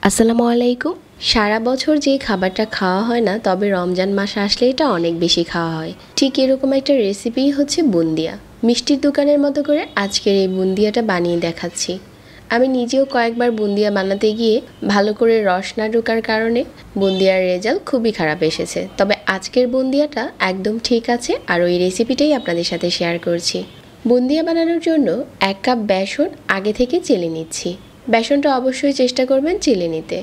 আসসালামু আলাইকুম। সারা বছর যে খাবারটা খাওয়া হয় না, তবে রমজান মাস আসলে এটা অনেক বেশি খাওয়া হয়। ঠিক এরকম একটা রেসিপি হচ্ছে বুন্দিয়া। মিষ্টির দোকানের মতো করে আজকের এই বুন্দিয়াটা বানিয়ে দেখাচ্ছি। আমি নিজেও কয়েকবার বুন্দিয়া বানাতে গিয়ে ভালো করে রস না ঢোকার কারণে বুন্দিয়ার রেজাল্ট খুবই খারাপ এসেছে। তবে আজকের বুন্দিয়াটা একদম ঠিক আছে, আর ওই রেসিপিটাই আপনাদের সাথে শেয়ার করছি। বুন্দিয়া বানানোর জন্য 1 কাপ বেসন আগে থেকে চেলে নিচ্ছি। বেসনটা অবশ্যই চেষ্টা করবেন চেলে নিতে।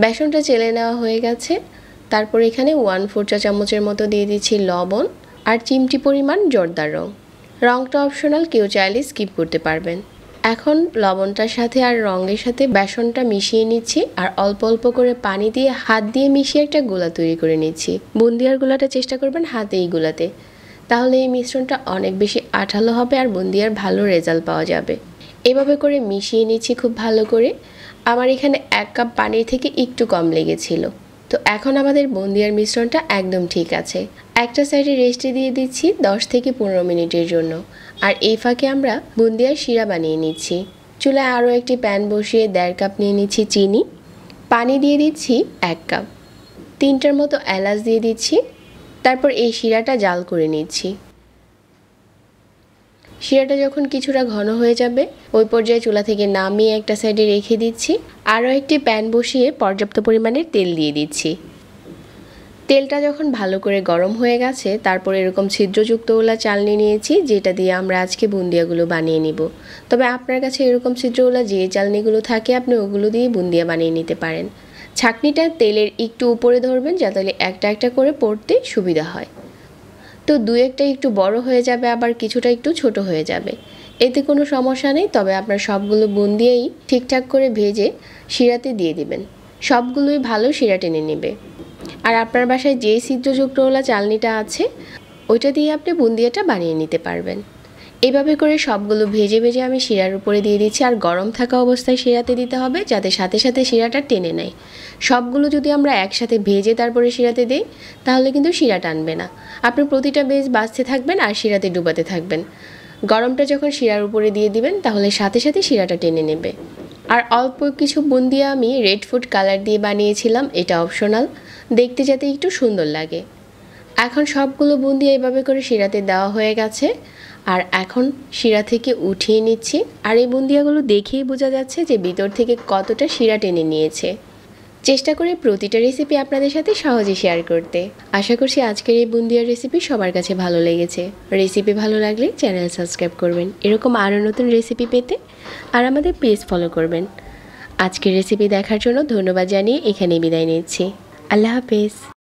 বেসনটা চেলে নেওয়া হয়ে গেছে। তারপর এখানে 1/4 চা চামচের মতো দিয়ে দিচ্ছি লবণ আর চিমটি পরিমাণ জর্দার রং। রংটা অপশনাল, কেউ চাইলে স্কিপ করতে পারবেন। এখন লবণটার সাথে আর রঙের সাথে বেসনটা মিশিয়ে নিচ্ছি, আর অল্প অল্প করে পানি দিয়ে হাত দিয়ে মিশিয়ে একটা গোলা তৈরি করে নিচ্ছি। বুন্দিয়ার গোলাটা চেষ্টা করবেন হাতেই গোলাতে, তাহলে এই মিশ্রণটা অনেক বেশি আঠালো হবে আর বুন্দিয়ার ভালো রেজাল্ট পাওয়া যাবে। এভাবে করে মিশিয়ে নিচ্ছি খুব ভালো করে। আমার এখানে 1 কাপ পানির থেকে একটু কম লেগেছিল। তো এখন আমাদের বুন্দিয়ার মিশ্রণটা একদম ঠিক আছে। একটা সাইডে রেস্টে দিয়ে দিচ্ছি 10 থেকে 15 মিনিটের জন্য। আর এই ফাঁকে আমরা বুন্দিয়ার শিরা বানিয়ে নিচ্ছি। চুলায় আরও একটি প্যান বসিয়ে 1.5 কাপ নিয়ে নিচ্ছি চিনি, পানি দিয়ে দিচ্ছি 1 কাপ, 3টার মতো এলাচ দিয়ে দিচ্ছি। তারপর এই শিরাটা জাল করে নিচ্ছি। শিরাটা যখন কিছুটা ঘন হয়ে যাবে, ওই পর্যায়ে চুলা থেকে নামিয়ে একটা সাইডে রেখে দিচ্ছি। আরও একটি প্যান বসিয়ে পর্যাপ্ত পরিমাণের তেল দিয়ে দিচ্ছি। তেলটা যখন ভালো করে গরম হয়ে গেছে, তারপর এরকম ছিদ্রযুক্ত ওলা চালনি নিয়েছি, যেটা দিয়ে আমরা আজকে বুন্দিয়াগুলো বানিয়ে নিব। তবে আপনার কাছে এরকম ছিদ্রওয়ালা যে চালনিগুলো থাকে, আপনি ওগুলো দিয়ে বুন্দিয়া বানিয়ে নিতে পারেন। ছাঁকনিটা তেলের একটু উপরে ধরবেন, যাতে একটা একটা করে পড়তে সুবিধা হয়। তো 2-1টা একটু বড় হয়ে যাবে, আবার কিছুটা একটু ছোট হয়ে যাবে, এতে কোনো সমস্যা নেই। তবে আপনার সবগুলো বুন্দিয়াই ঠিকঠাক করে ভেজে শিরাতে দিয়ে দিবেন। সবগুলোই ভালো শিরা টেনে নেবে। আর আপনার বাসায় যেই ছিদ্রযুক্তওয়ালা চালনিটা আছে, ওইটা দিয়ে আপনি বুন্দিয়াটা বানিয়ে নিতে পারবেন। এভাবে করে সবগুলো ভেজে ভেজে আমি শিরার উপরে দিয়ে দিচ্ছি। আর গরম থাকা অবস্থায় শিরাতে দিতে হবে, যাতে সাথে সাথে শিরাটা টেনে নেয়। সবগুলো যদি আমরা একসাথে ভেজে তারপরে শিরাতে দিই, তাহলে কিন্তু শিরা টানবে না। আপনি প্রতিটা বেজ বাছতে থাকবেন আর শিরাতে ডুবাতে থাকবেন। গরমটা যখন শিরার উপরে দিয়ে দিবেন, তাহলে সাথে সাথে শিরাটা টেনে নেবে। আর অল্প কিছু বুন্দিয়া আমি রেড ফুড কালার দিয়ে বানিয়েছিলাম, এটা অপশনাল, দেখতে যাতে একটু সুন্দর লাগে। এখন সবগুলো বুন্দিয়া এভাবে করে শিরাতে দেওয়া হয়ে গেছে। আর এখন শিরা থেকে উঠিয়ে নিচ্ছি। আর এই বুন্দিয়াগুলো দেখেই বোঝা যাচ্ছে যে ভিতর থেকে কতটা শিরা টেনে নিয়েছে। চেষ্টা করি প্রতিটা রেসিপি আপনাদের সাথে সহজে শেয়ার করতে। আশা করছি আজকের এই বুন্দিয়ার রেসিপি সবার কাছে ভালো লেগেছে। রেসিপি ভালো লাগলে চ্যানেল সাবস্ক্রাইব করবেন এরকম আরও নতুন রেসিপি পেতে, আর আমাদের পেজ ফলো করবেন। আজকের রেসিপি দেখার জন্য ধন্যবাদ জানিয়ে এখানেই বিদায় নিচ্ছি। আল্লাহ হাফেজ।